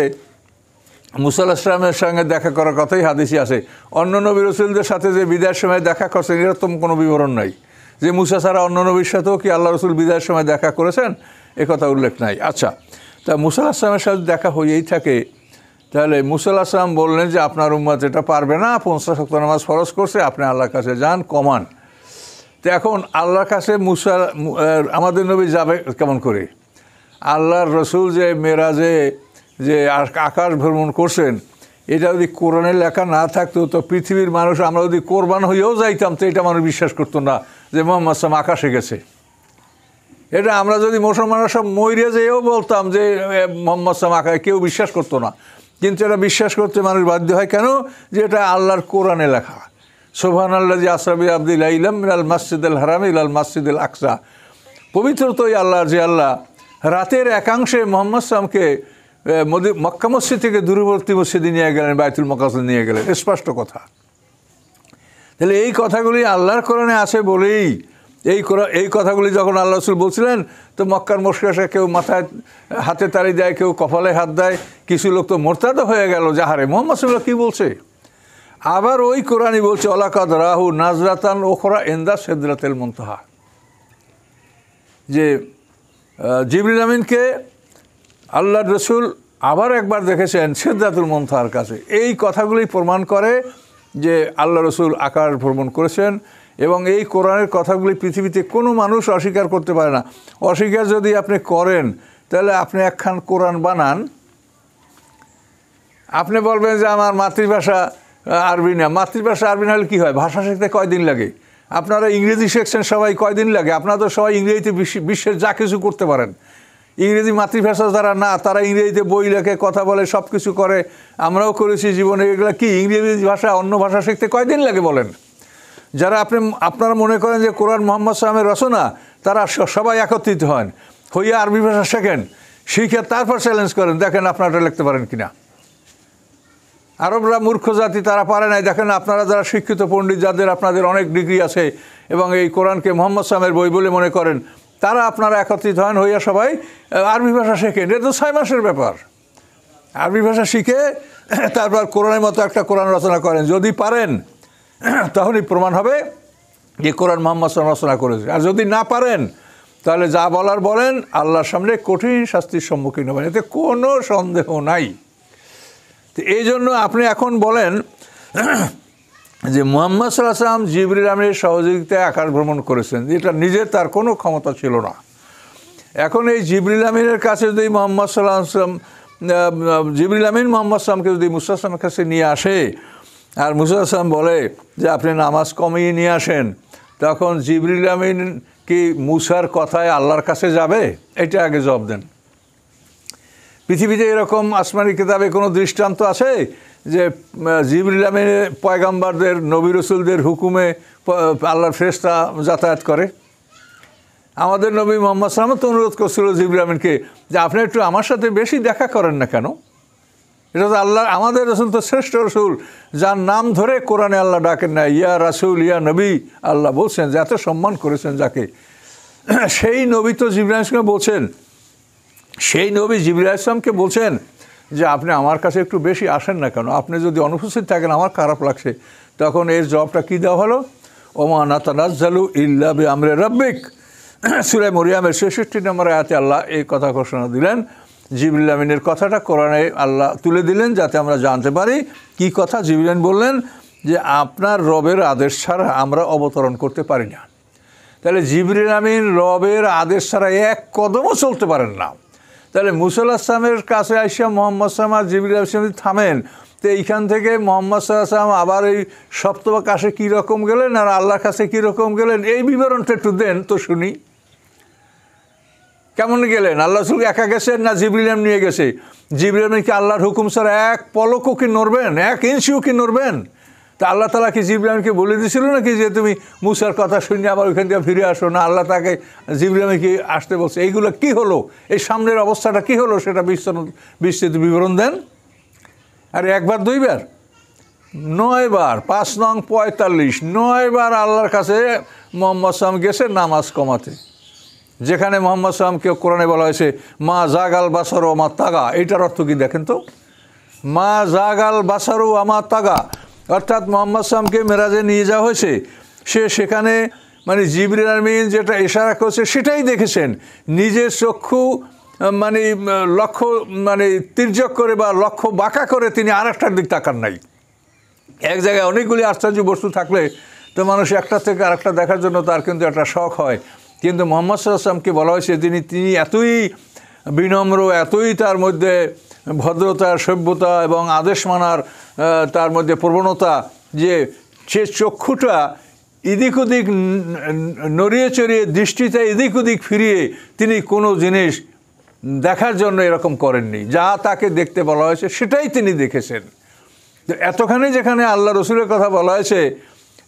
মুসা আলাইহিস সালামের সঙ্গে দেখা করার কথাই হাদিসে আছে। অন্য নবী রসুলদের সাথে যে বিদায়ের সময় দেখা করছেন এরকম কোনো বিবরণ নাই। যে মুসা ছাড়া অন্য নবীর সাথেও কি আল্লাহ রসুল বিদায়ের সময় দেখা করেছেন, এ কথা উল্লেখ নাই। আচ্ছা, তা মুসা আলাইহিস সালামের সাথে দেখা হয়েই থাকে। তাহলে মুসা আলাইহিস সালাম বললেন যে আপনার উম্মত এটা পারবে না, 50 ওয়াক্ত নামাজ ফরজ করছে, আপনি আল্লাহর কাছে যান, কমান। তো এখন আল্লাহর কাছে আমাদের নবী যাবে কেমন করে? আল্লাহর রসুল যে মেরাজে যে আকাশ ভ্রমণ করছেন, এটা যদি কোরআনে লেখা না থাকতো তো পৃথিবীর মানুষ, আমরা যদি কোরবান হয়েও যাইতাম তো এটা মানুষ বিশ্বাস করতো না যে মুহাম্মদ সাল্লাল্লাহু আলাইহি ওয়াসাল্লাম আকাশে গেছে। এটা আমরা যদি মুসলমানরা সব মইরে যেয়েও বলতাম যে মুহাম্মদ সাল্লাল্লাহু আলাইহি ওয়াসাল্লাম আকাশে, কেউ বিশ্বাস করতো না। কিন্তু এটা বিশ্বাস করতে মানুষ বাধ্য হয় কেন? যে এটা আল্লাহর কোরআনে লেখা। সুবহানাল্লাযী আসরা বিআবদিহি লাইলাম মিনাল মাসজিদিল হারামি ইলাল মাসজিদিল আকসা। পবিত্র তো ওই আল্লাহ, যে আল্লাহ রাতের একাংশে মুহাম্মদ সাল্লামকে মক্কা মসজিদ থেকে দূরবর্তী মসজিদে নিয়ে গেলেন, বাইতুল মুকাদ্দাসে নিয়ে গেলেন। স্পষ্ট কথা। তাহলে এই কথাগুলি আল্লাহর কোরআনে আছে বলেই এই কথাগুলি যখন আল্লাহ রাসূল বলছিলেন, তো মক্কার মুশরিকরা কেউ মাথায় হাতে তালি দেয়, কেউ কপালে হাত দেয়, কিছু লোক তো মোরতাদও হয়ে গেল। যাহারে মুহাম্মদ সাল্লাল্লাহু কী বলছে? আবার ওই কোরআনই বলছে ওয়ালাকাদ রাহু নাজরাতান উখরা ইনদা সিদরাতিল মুনতাহা, যে জিবরিল আমিনকে আল্লাহর রসুল আবার একবার দেখেছেন সিদরাতুল মুনতাহার কাছে। এই কথাগুলি প্রমাণ করে যে আল্লাহ রসুল আকাশ ভ্রমণ করেছেন, এবং এই কোরআনের কথাগুলি পৃথিবীতে কোনো মানুষ অস্বীকার করতে পারে না। অস্বীকার যদি আপনি করেন তাহলে আপনি একখান কোরআন বানান, আপনি বলবেন যে আমার মাতৃভাষা আরবি না। মাতৃভাষা আরবি না হলে কী হয়? ভাষা শিখতে কয়দিন লাগে? আপনারা ইংরেজি শিখছেন সবাই, কয়দিন লাগে? আপনারা তো সবাই ইংরেজিতে বিশ্বের যা কিছু করতে পারেন। ইংরেজি মাতৃভাষা যারা না, তারা ইংরেজিতে বই লেখে, কথা বলে, সব কিছু করে। আমরাও করেছি জীবনে। এগুলো কি ইংরেজি ভাষা অন্য ভাষা শিখতে কয়দিন লাগে বলেন? যারা আপনারা মনে করেন যে কোরআন মুহাম্মদ সাল্লাল্লাহু আলাইহি ওয়াসাল্লামের রচনা, তারা সবাই একত্রিত হন, হইয়া আরবি ভাষা শেখেন, শিখে তারপর চ্যালেঞ্জ করেন, দেখেন আপনারা লিখতে পারেন কিনা। আরবরা মূর্খ জাতি, তারা পারে নাই। দেখেন আপনারা যারা শিক্ষিত পণ্ডিত, যাদের আপনাদের অনেক ডিগ্রি আছে এবং এই কোরআনকে মুহাম্মদ সাল্লাল্লাহু আলাইহি ওয়াসাল্লামের বই বলে মনে করেন, তারা আপনারা একত্রিত হন, হইয়া সবাই আরবি ভাষা শেখেন। এটা তো 6 মাসের ব্যাপার। আরবি ভাষা শিখে তারপর কোরআনের মতো একটা কোরআন রচনা করেন। যদি পারেন তখনই প্রমাণ হবে যে কোরআন মুহাম্মদ সাল্লাল্লাহু আলাইহি ওয়াসাল্লাম রচনা করেছে। আর যদি না পারেন তাহলে যা বলার বলেন, আল্লাহর সামনে কঠিন শাস্তির সম্মুখীন হবেন, এতে কোনো সন্দেহ নাই। তো এই জন্য আপনি এখন বলেন যে মুহাম্মদ সাল্লাল্লাহু আলাইহি ওয়াসাল্লাম জিবরিল আমিনের সহযোগিতায় আকাশ ভ্রমণ করেছেন, এটা নিজে তার কোনো ক্ষমতা ছিল না। এখন এই জিবরিল আমিনের কাছে যদি মুহাম্মদ সাল্লাল্লাহু আলাইহি ওয়াসাল্লাম, জিবরিল আমিন মুহাম্মদ সাল্লামকে যদি মুসা সাল্লামের কাছে নিয়ে আসে, আর মুসা সাল্লাম বলে যে আপনি নামাজ কমিয়ে নিয়ে আসেন, তখন জিবরিল আমিন কি মুসার কথায় আল্লাহর কাছে যাবে? এটা আগে জবাব দেন। পৃথিবীতে এরকম আসমানি কিতাবে কোনো দৃষ্টান্ত আছে যে জিবরিল আমিন পয়গাম্বরদের, নবী রসুলদের হুকুমে আল্লাহর ফেরেশতা যাতায়াত করে? আমাদের নবী মুহাম্মদ সাল্লাল্লাহু আলাইহি ওয়াসাল্লাম তো অনুরোধ করছিল জিবরিল আমিনকে যে আপনি একটু আমার সাথে বেশি দেখা করেন না কেন? এটা তো আল্লাহ, আমাদের রসুল তো শ্রেষ্ঠ রসুল, যার নাম ধরে কোরআনে আল্লাহ ডাকেন না, ইয়া রাসূল ইয়া নবী আল্লাহ বলছেন, যে এত সম্মান করেছেন যাকে, সেই নবী তো জিবরাইল আলাইহিস বলছেন, সেই নবী জিবরাইল আলাইহিসকে বলছেন যে আপনি আমার কাছে একটু বেশি আসেন না কেন, আপনি যদি অনুপস্থিত থাকেন আমার খারাপ লাগছে। তখন এর জবাবটা কী দেওয়া হলো, ওমা নাতানাজ্জালু ইল্লা বিআমরি রাব্বিক। সূরা মরিয়মের ৬৬ নম্বর আয়াতে আল্লাহ এই কথা ঘোষণা দিলেন। জিবরিল আমিনের কথাটা কোরআনে আল্লাহ তুলে দিলেন যাতে আমরা জানতে পারি কি কথা। জিবরিল বললেন যে আপনার রবের আদেশ ছাড়া আমরা অবতরণ করতে পারি না। তাহলে জিবরিল আমিন রবের আদেশ ছাড়া এক কদমও চলতে পারেন না। তাহলে মুসা আলাইহিস সালামের কাছে আইসা মোহাম্মদ সাল্লাল্লাহু আলাইহি ওয়াসাল্লাম আর জিবরিল আলাইহিস সালাম থামেন, তো এইখান থেকে মোহাম্মদ সাল্লাল্লাহু আলাইহি ওয়াসাল্লাম আবার এই সপ্তম আকাশে কীরকম গেলেন আর আল্লাহর কাছে কীরকম গেলেন, এই বিবরণটা একটু দেন তো শুনি। কেমন গেলেন? আল্লাহ রাসূল একা গেছেন না জিবরিল আমিন নিয়ে গেছে? জিবরিল আমিন কি আল্লাহর হুকুম ছাড়া এক পলকও কি নড়বেন, এক ইঞ্চিও কি নড়বেন? তা আল্লাহ তাআলা কি জিবরিল আমিনকে বলে দিয়েছিল নাকি যে তুমি মুসার কথা শুনে আবার ওইখান থেকে ফিরে আসো না? আল্লাহ তাকে জিবরিল আমিনকে আসতে বলছে। এইগুলো কি হলো, এই সামনের অবস্থাটা কি হলো সেটা বিস্তৃত বিবরণ দেন। আর একবার দুইবার 9 বার, 5 নং 45, 9 বার আল্লাহর কাছে মোহাম্মদ সাল্লাম গেছে নামাজ কমাতে। যেখানে মোহাম্মদ সাল্লামকে কোরআনে বলা হয়েছে মা জাগাল বাসারু আমা তাগা, এইটার অর্থ কি দেখেন তো? মা জাগাল বাসারু আমা তাগা, অর্থাৎ মোহাম্মদ সাল্লামকে মেরাজে নিয়ে যাওয়া হয়েছে, সেখানে মানে জিবরিল আমিন যেটা ইশারা করছে সেটাই দেখেছেন। নিজের চক্ষু মানে লক্ষ্য মানে তির্যক করে বা লক্ষ্য বাঁকা করে তিনি আর একটার দিক তাকান নাই। এক জায়গায় অনেকগুলি আশ্চর্য বস্তু থাকলে তো মানুষ একটা থেকে আরেকটা দেখার জন্য তার কিন্তু একটা শখ হয়। কিন্তু মুহাম্মদ সাল্লাল্লাহু আলাইহি ওয়াসাল্লামকে বলা হয়েছে তিনি এতই বিনম্র, এতই তার মধ্যে ভদ্রতা, সভ্যতা এবং আদেশ মানার তার মধ্যে প্রবণতা, যে সে চক্ষুটা এদিক ওদিক নড়িয়ে চড়িয়ে দৃষ্টিতে এদিক ওদিক ফিরিয়ে তিনি কোনো জিনিস দেখার জন্য এরকম করেননি। যা তাকে দেখতে বলা হয়েছে সেটাই তিনি দেখেছেন। এতখানি যেখানে আল্লাহ রসুলের কথা বলা হয়েছে,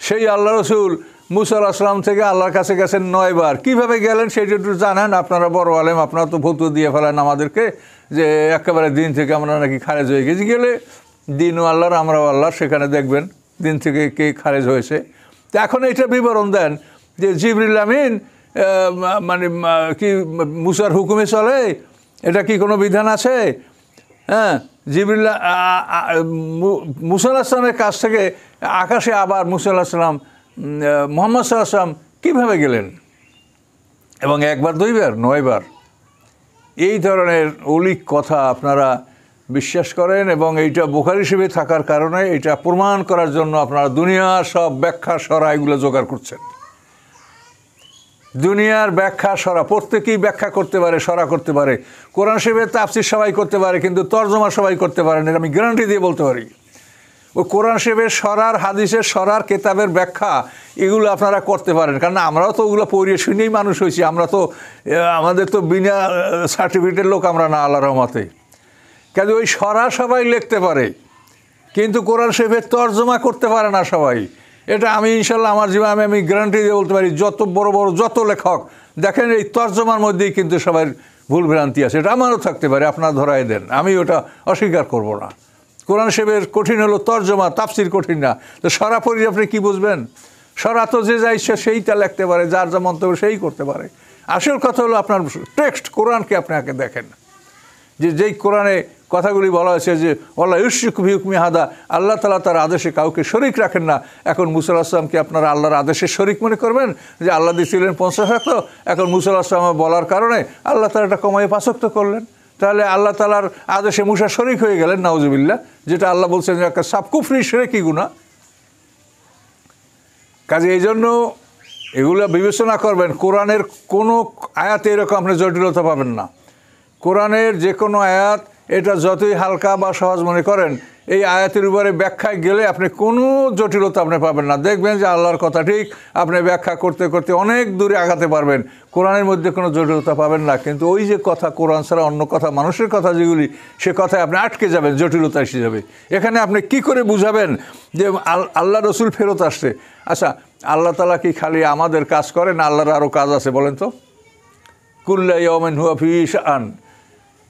সেই আল্লাহ রসুল মুসা আলাইহিস সালাম থেকে আল্লাহর কাছে গেছেন 9 বার। কীভাবে গেলেন সেটা একটু জানেন? আপনারা বড় আলেম, আপনারা তো ফতোয়া দিয়ে ফেলেন আমাদেরকে যে একেবারে দিন থেকে আমরা নাকি খারেজ হয়ে গেছি। গেলে দিনও আল্লাহর, আমরাও আল্লাহর, সেখানে দেখবেন দিন থেকে কে খারেজ হয়েছে। তো এখন এটা বিবরণ দেন যে জিবরিল আমিন মানে কি মুসার হুকুমে চলে, এটা কি কোনো বিধান আছে? হ্যাঁ, জিবরিল মুসা আলাইহিস সালামের কাছ থেকে আকাশে আবার মুসা আলাইহিস সালাম মুহাম্মদ সাল্লাল্লাহু আলাইহি ওয়াসাল্লাম কীভাবে গেলেন? এবং একবার দুইবার 9 বার। এই ধরনের অলিক কথা আপনারা বিশ্বাস করেন এবং এইটা বুখারী শরীফে থাকার কারণে এটা প্রমাণ করার জন্য আপনারা দুনিয়ার সব ব্যাখ্যা সরা এগুলো জোগাড় করছেন। দুনিয়ার ব্যাখ্যা সরা প্রত্যেকেই ব্যাখ্যা করতে পারে, সরা করতে পারে। কোরআন শরীফের তাফসীর সবাই করতে পারে, কিন্তু তরজমা সবাই করতে পারে না, আমি গ্যারান্টি দিয়ে বলতে পারি। ওই কোরআন শরীফের সরার, হাদিসের সরার, কেতাবের ব্যাখ্যা এগুলো আপনারা করতে পারেন, কারণ আমরাও তো ওগুলো পড়িয়ে শুনেই মানুষ হয়েছি। আমরা তো আমাদের তো বিনা সার্টিফিকেটের লোক আমরা না, আল্লাহর রহমতে। কেন ওই সরা সবাই লিখতে পারে, কিন্তু কোরআন শরীফের তরজমা করতে পারে না সবাই। এটা আমি ইনশাল্লাহ আমার জীবনে আমি গ্যারান্টি দিয়ে বলতে পারি। যত বড় বড় যত লেখক দেখেন, এই তরজমার মধ্যেই কিন্তু সবার ভুল ভ্রান্তি আছে। এটা আমারও থাকতে পারে, আপনারা ধরাই দেন, আমি ওটা অস্বীকার করব না। কোরআন শরীফের কঠিন হলো তরজমা, তাফসীর কঠিন না। তো সরা পড়ি আপনি কী বুঝবেন? সরা তো যে যা ইচ্ছা সেইটা লিখতে পারে, যার যা মন্তব্য সেই করতে পারে। আসল কথা হলো আপনার টেক্সট কোরআনকে আপনাকে দেখেন, যে যেই কোরআনে কথাগুলি বলা হয়েছে যে আল্লাহ ইউশরিকু বিহুকমি হাদা, আল্লাহ তাআলা তার আদেশে কাউকে শরিক রাখেন না। এখন মুসা আলাইহিস সালামকে আপনারা আল্লাহর আদেশে শরিক মনে করবেন? যে আল্লাহ দিয়েছিলেন 50 ওয়াক্ত, এখন মুসা আলাইহিস সালাম বলার কারণে আল্লাহ তাআলা এটা কমায় 5 ওয়াক্ত করলেন। তাহলে আল্লাহ তাআলার আদেশে মুসা শরিক হয়ে গেলেন, নাউজুবিল্লাহ। যেটা আল্লাহ বলছেন যে একটা সাবকুফরি শিরকি গুনাহ। কাজে এই জন্য এগুলো বিবেচনা করবেন। কোরআনের কোনো আয়াতে এরকম আপনি জটিলতা পাবেন না। কোরআনের যে কোনো আয়াত এটা যতই হালকা বা সহজ মনে করেন, এই আয়াতের উপরে ব্যাখ্যায় গেলে আপনি কোনো জটিলতা আপনি পাবেন না। দেখবেন যে আল্লাহর কথা ঠিক, আপনি ব্যাখ্যা করতে করতে অনেক দূরে আগাতে পারবেন, কোরআনের মধ্যে কোনো জটিলতা পাবেন না। কিন্তু ওই যে কথা, কোরআন ছাড়া অন্য কথা, মানুষের কথা যেগুলি, সে কথায় আপনি আটকে যাবেন, জটিলতা এসে যাবে। এখানে আপনি কি করে বুঝাবেন যে আল্লাহ রসুল ফেরত আসছে? আচ্ছা, আল্লাহ তাআলা কি খালি আমাদের কাজ করেন? আল্লাহর আরও কাজ আছে বলেন তো? কুল্লা ইয়াউমিন হুয়া ফী শাআন।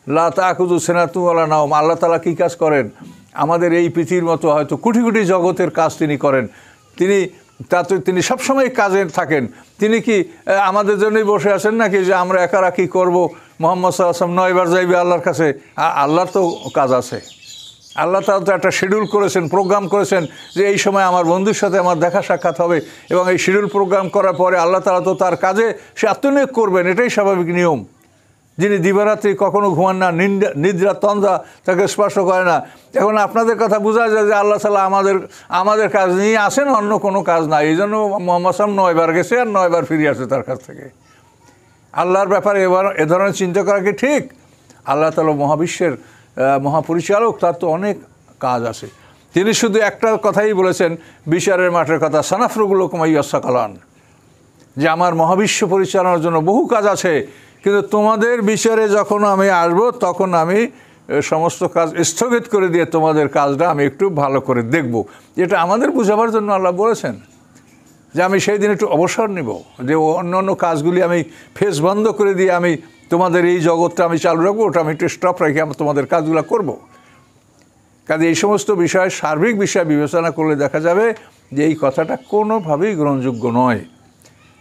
লা তাখুযু সিনাতুন ওয়ালা নাওম, আল্লাহ তাআলা কী কাজ করেন? আমাদের এই পৃথিবীর মতো হয়তো কোটি কোটি জগতের কাজ তিনি করেন। তিনি সবসময় কাজে থাকেন। তিনি কি আমাদের জন্যই বসে আছেন নাকি যে আমরা একারা কী করবো? মুহাম্মদ সাল্লাল্লাহু আলাইহি ওয়াসাল্লাম 9 বার যাইবে আল্লাহর কাছে। আল্লাহর তো কাজ আছে। আল্লাহ তাআলা তো একটা শিডিউল করেছেন, প্রোগ্রাম করেছেন যে এই সময় আমার বন্ধুর সাথে আমার দেখা সাক্ষাৎ হবে, এবং এই শিডিউল প্রোগ্রাম করার পরে আল্লাহ তাআলা তো তার কাজে সে আত্মনিয়োগ করবেন, এটাই স্বাভাবিক নিয়ম। যিনি দিবারাত্রি কখনো ঘুমান না, নিদ্রা তন্দ্রা তাকে স্পর্শ করে না। এখন আপনাদের কথা বোঝা যায় যে আল্লাহ তাআলা আমাদের কাজ নিয়ে আসেন, অন্য কোনো কাজ নাই। এই জন্য মুহাম্মদ সাল্লাল্লাহু আলাইহি ওয়াসাল্লাম 9 বার গেছে আর 9 বার ফিরে আসে তার কাছ থেকে। আল্লাহর ব্যাপারে এ ধরনের চিন্তা করা কি ঠিক? আল্লাহ তাআলা মহাবিশ্বের মহাপরিচালক, তার তো অনেক কাজ আছে। তিনি শুধু একটা কথাই বলেছেন বিচারের মাঠের কথা, সানাফরুগুলাকুম আইয়ুহাস সাকালান, যে আমার মহাবিশ্ব পরিচালনার জন্য বহু কাজ আছে, কিন্তু তোমাদের বিচারে যখন আমি আসব তখন আমি সমস্ত কাজ স্থগিত করে দিয়ে তোমাদের কাজটা আমি একটু ভালো করে দেখব। এটা আমাদের বোঝাবার জন্য আল্লাহ বলেছেন যে আমি সেই দিন একটু অবসর নিব, যে অন্য অন্য কাজগুলি আমি ফেস বন্ধ করে দিয়ে আমি তোমাদের এই জগৎটা আমি চালু রাখবো, ওটা আমি একটু স্টপ রেখে আমি তোমাদের কাজগুলো করব। কাজে এই সমস্ত বিষয়, সার্বিক বিষয় বিবেচনা করলে দেখা যাবে যে এই কথাটা কোনোভাবেই গ্রহণযোগ্য নয়।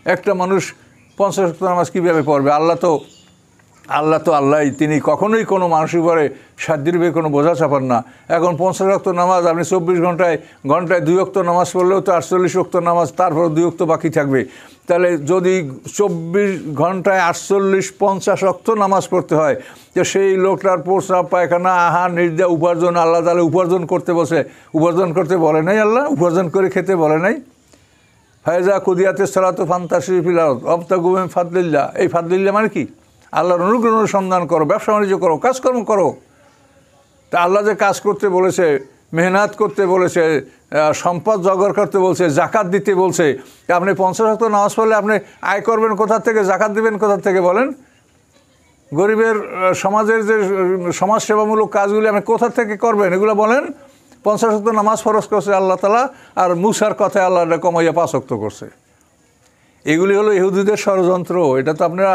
একটা মানুষ 50 ওয়াক্ত নামাজ কীভাবে পড়বে? আল্লাহ তো আল্লাহই, তিনি কখনোই কোনো মানুষের উপরে সাধ্যের কোনো বোঝা চাপান না। এখন 50 ওয়াক্ত নামাজ আপনি 24 ঘন্টায় 2 ওয়াক্ত নামাজ পড়লেও তো 48 ওয়াক্ত নামাজ, তারপর 2 ওয়াক্ত বাকি থাকবে। তাহলে যদি 24 ঘন্টায় 48-50 ওয়াক্ত নামাজ পড়তে হয়, তো সেই লোকটার প্রস্রাব পায়খানা আহার নির্দা উপার্জন, আল্লাহ তাহলে উপার্জন করতে বসে, উপার্জন করতে বলে নাই? আল্লাহ উপার্জন করে খেতে বলে নাই? ফায়জা কুদিয়াতে সালাতু ফান্তাশিরু ফিল আরদ ওয়াবতাগু মিন ফাদলিল্লাহ। এই ফাদলিল্লাহ মানে কি? আল্লাহর অনুগ্রহ অনুসন্ধান করো, ব্যবসা বাণিজ্য করো, কাজকর্ম করো। তা আল্লাহ যে কাজ করতে বলেছে, মেহনত করতে বলেছে, সম্পদ জোগাড় করতে বলছে, জাকাত দিতে বলছে, আপনি 50 ওয়াক্ত নামাজ পড়লে আপনি আয় করবেন কোথা থেকে, জাকাত দিবেন কোথা থেকে বলেন? গরিবের সমাজের যে সমাজসেবামূলক কাজগুলি আপনি কোথা থেকে করবেন এগুলো বলেন? 50 ওয়াক্ত নামাজ ফরজ করছে আল্লাহ তাআলা, আর মুসার কথায় আল্লাহ কমাইয়া 5 ওয়াক্ত করছে। এগুলি হলো ইহুদিদের ষড়যন্ত্র। এটা তো আপনারা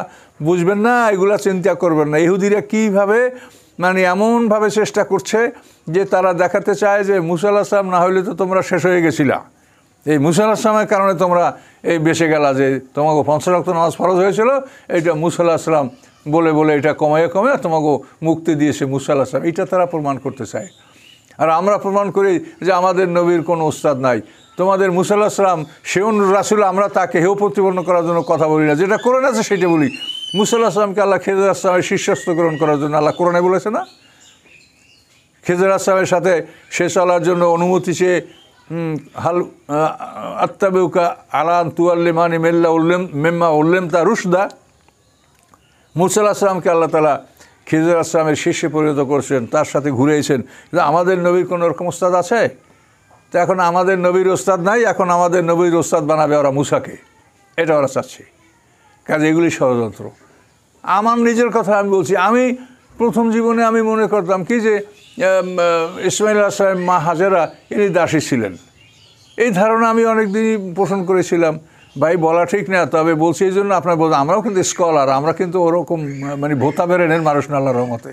বুঝবেন না, এগুলা চিন্তা করবেন না। ইহুদিরা কীভাবে মানে এমনভাবে চেষ্টা করছে যে তারা দেখাতে চায় যে মুসা আলাইহিস সালাম না হইলে তো তোমরা শেষ হয়ে গেছিলা, এই মুসা আলাইহিস সালামের কারণে তোমরা এই বেঁচে গেলা, যে তোমাকে 50 ওয়াক্ত নামাজ ফরজ হয়েছিল, এইটা মুসা আলাইহিস সালাম বলে এটা কমাইয়া তোমাকে মুক্তি দিয়েছে মুসা আলাইহিস সালাম। এটা তারা প্রমাণ করতে চায়। আর আমরা প্রমাণ করি যে আমাদের নবীর কোনো উস্তাদ নাই। তোমাদের মুসা আলাইহিস সালাম সেও রাসূল, আমরা তাকে হেয় প্রতিপন্ন করার জন্য কথা বলি না, যেটা কোরআন আছে সেটা বলি। মুসা আলাইহিস সালামকে আল্লাহ খেজর আলাইহিস সালামের শিষ্যত্ব গ্রহণ করার জন্য আল্লাহ কোরআনে বলেছে না? খেজর আলাইহিস সালামের সাথে সে চলার জন্য অনুমতি চেয়ে হাল আত্তাবিউকা আলা আন তুআল্লিমানি মিম্মা উল্লিমতা রুশদা। মুসা আলাইহিস সালামকে আল্লাহ তাআলা খেজর আলাইহিস সালামের শিষ্যে পরিণত করছেন, তার সাথে ঘুরেছেন। আমাদের নবীর কোনো রকম ওস্তাদ আছে? তো এখন আমাদের নবীর ওস্তাদ নাই, এখন আমাদের নবীর ওস্তাদ বানাবে ওরা মুসাকে, এটা ওরা চাচ্ছে। কাজে এগুলি ষড়যন্ত্র। আমার নিজের কথা আমি বলছি, আমি প্রথম জীবনে আমি মনে করতাম কি যে ইসমাইল আলাইহিস সালামের মা হাজেরা ইনি দাসী ছিলেন। এই ধারণা আমি অনেক দিনই পোষণ করেছিলাম। ভাই বলা ঠিক না, তবে বলছি এই জন্য আপনার বলতে, আমরাও কিন্তু স্কলার, আমরা কিন্তু ওরকম মানে ভোতা বেরেনের মানুষ না আল্লাহর রহমতে।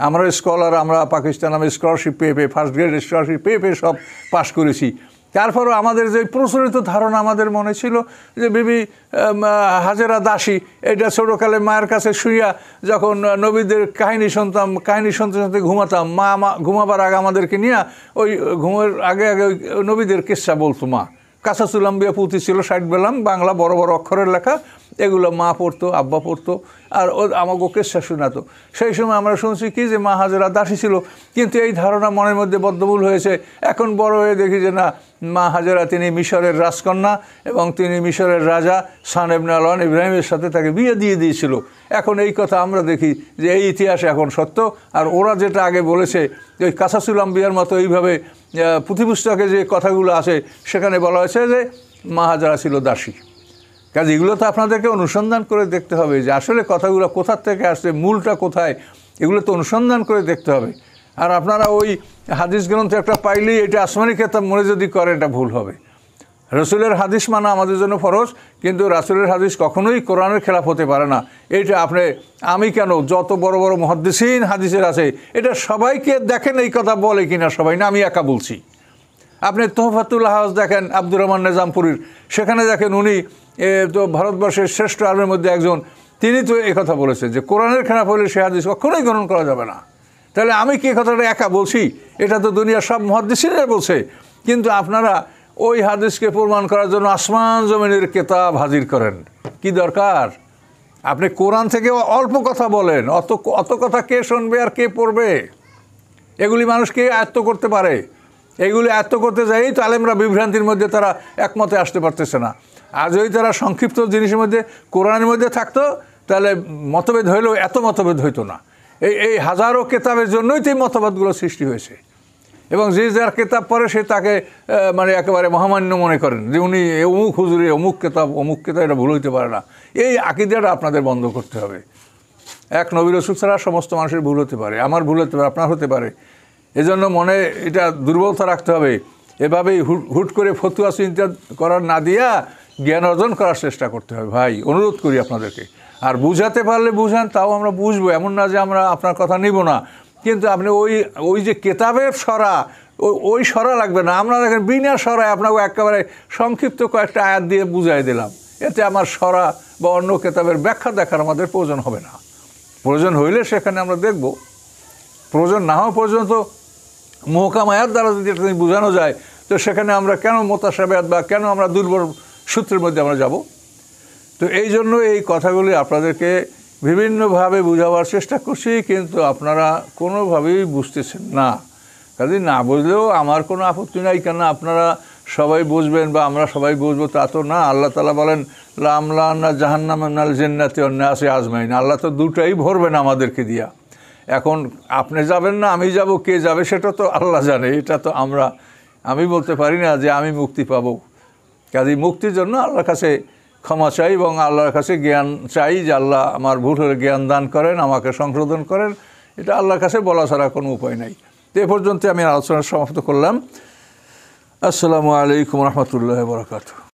আমরা স্কলার, আমরা পাকিস্তান আমি স্কলারশিপ পেয়ে ফার্স্ট গ্রেড স্কলারশিপ পেয়ে সব পাশ করেছি। তারপরও আমাদের যে প্রচলিত ধারণা আমাদের মনে ছিল যে বিবি হাজেরা দাসী, এটা ছোটোকালে মায়ের কাছে শুইয়া যখন নবীদের কাহিনী শুনতাম, কাহিনী শুনতে শুনতে ঘুমাতাম, মা ঘুমাবার আগে আমাদেরকে নিয়ে ওই ঘুমের আগে নবীদের কিস্সা বলতো মা। কাসাসুল আম্বিয়া পুঁথি ছিল 60 বেলাম, বাংলা বড় বড় অক্ষরের লেখা, এগুলো মা পড়তো, আব্বা পড়তো, আর আমাকে কিস্সা শোনাতো। সেই সময় আমরা শুনছি কি যে মা হাজেরা দাসী ছিল, কিন্তু এই ধারণা মনের মধ্যে বদ্ধমূল হয়েছে। এখন বড় হয়ে দেখি যে না, মা হাজেরা তিনি মিশরের রাজকন্যা এবং তিনি মিশরের রাজা সান ইবনে আলওয়ান ইব্রাহিমের সাথে তাকে বিয়ে দিয়ে দিয়েছিল। এখন এই কথা আমরা দেখি যে এই ইতিহাস এখন সত্য। আর ওরা যেটা আগে বলেছে ওই কাসাসুল আম্বিয়ার মতো এইভাবে পুঁথিপুস্তকে যে কথাগুলো আছে সেখানে বলা হয়েছে যে মা হাজেরা ছিল দাসী। কাজে এগুলো তো আপনাদেরকে অনুসন্ধান করে দেখতে হবে যে আসলে কথাগুলো কোথার থেকে আসছে, মূলটা কোথায়, এগুলো তো অনুসন্ধান করে দেখতে হবে। আর আপনারা ওই হাদিস গ্রন্থে একটা পাইলেই এটা আসমানি কেতাব মনে যদি করেন, এটা ভুল হবে। রসুলের হাদিস মানা আমাদের জন্য ফরজ, কিন্তু রাসূলের হাদিস কখনোই কোরআনের খেলাফ হতে পারে না। এইটা আপনি আমি কেন, যত বড় বড় মুহাদ্দিসিন হাদিসের আছে, এটা সবাইকে দেখেন এই কথা বলে কিনা সবাই, না আমি একা বলছি। আপনি তোহফাতুল হাওয়াজ দেখেন আব্দুর রহমান নিজামপুরীর, সেখানে দেখেন উনি তো ভারতবর্ষের শ্রেষ্ঠ আলেমের মধ্যে একজন, তিনি তো এই কথা বলেছেন যে কোরআনের খেলাফ হলে সে হাদিস কখনোই গ্রহণ করা যাবে না। তাহলে আমি কি কথাটা একা বলছি? এটা তো দুনিয়ার সব মুহাদ্দিসিনরা বলছে। কিন্তু আপনারা ওই হাদিসকে প্রমাণ করার জন্য আসমান জমিনের কিতাব হাজির করেন। কি দরকার? আপনি কোরআন থেকে অল্প কথা বলেন, অত কথা কে শুনবে আর কে পড়বে? এগুলি মানুষকে আয়ত্ত করতে পারে। এইগুলি আয়ত্ত করতে যাই তো আলেমরা বিভ্রান্তির মধ্যে তারা একমতে আসতে পারতেছে না। আর যদি তারা সংক্ষিপ্ত জিনিসের মধ্যে কোরআনের মধ্যে থাকতো, তাহলে মতভেদ হইলেও এত মতভেদ হইতো না। এই হাজারো কেতাবের জন্যই তো এই মতবাদগুলো সৃষ্টি হয়েছে। এবং যে যার কেতাব পড়ে সে তাকে মানে একেবারে মহামান্য মনে করেন যে উনি অমুক হুজুরে অমুক কেতাব এটা ভুল হইতে পারে না। এই আকীদাটা আপনাদের বন্ধ করতে হবে। এক নবী রাসূল ছাড়া সমস্ত মানুষের ভুল হতে পারে, আমার ভুল হতে পারে, আপনার হতে পারে। এজন্য মনে এটা দুর্বলতা রাখতে হবে। এভাবেই হুট করে ফতুয়া চিন্তা করার না দিয়া জ্ঞান অর্জন করার চেষ্টা করতে হবে। ভাই অনুরোধ করি আপনাদেরকে। আর বুঝাতে পারলে বুঝান, তাও আমরা বুঝবো, এমন না যে আমরা আপনার কথা নিব না। কিন্তু আপনি ওই যে কেতাবের সরা, ওই সরা লাগবে না। আমরা দেখেন বিনা সরায় আপনাকে একেবারে সংক্ষিপ্ত কয়েকটা আয়াত দিয়ে বুঝাই দিলাম। এতে আমার সরা বা অন্য কেতাবের ব্যাখ্যা দেখার আমাদের প্রয়োজন হবে না। প্রয়োজন হইলে সেখানে আমরা দেখব। প্রয়োজন না হওয়া পর্যন্ত মুহকাম আয়াত দ্বারা যদি এটা বোঝানো যায়, তো সেখানে আমরা কেন মুতাশাবিহাত বা কেন আমরা দুর্বল সূত্রের মধ্যে আমরা যাব? তো এই জন্য এই কথাগুলি আপনাদেরকে বিভিন্নভাবে বোঝাবার চেষ্টা করছি, কিন্তু আপনারা কোনোভাবেই বুঝতেছেন না। কাজে না বুঝলেও আমার কোনো আপত্তি নাই, কেন আপনারা সবাই বুঝবেন বা আমরা সবাই বুঝবো তা তো না। আল্লাহ তাআলা বলেন লামলানা জাহান্নাম মিনাল জিন্নাতি ওয়ান নাসি আজমাইন। আল্লাহ তো দুটাই ভরবেন আমাদেরকে দিয়া। এখন আপনি যাবেন না আমি যাব, কে যাবে সেটা তো আল্লাহ জানে। এটা তো আমি বলতে পারি না যে আমি মুক্তি পাবো। কাজে মুক্তির জন্য আল্লাহর কাছে ক্ষমা চাই এবং আল্লাহর কাছে জ্ঞান চাই যে আল্লাহ আমার ভুল হলে জ্ঞান দান করেন, আমাকে সংশোধন করেন। এটা আল্লাহর কাছে বলা ছাড়া কোনো উপায় নাই। তো এ পর্যন্ত আমি আলোচনা সমাপ্ত করলাম। আসসালামু আলাইকুম রহমতুল্লাহি ওয়া বারাকাতুহু।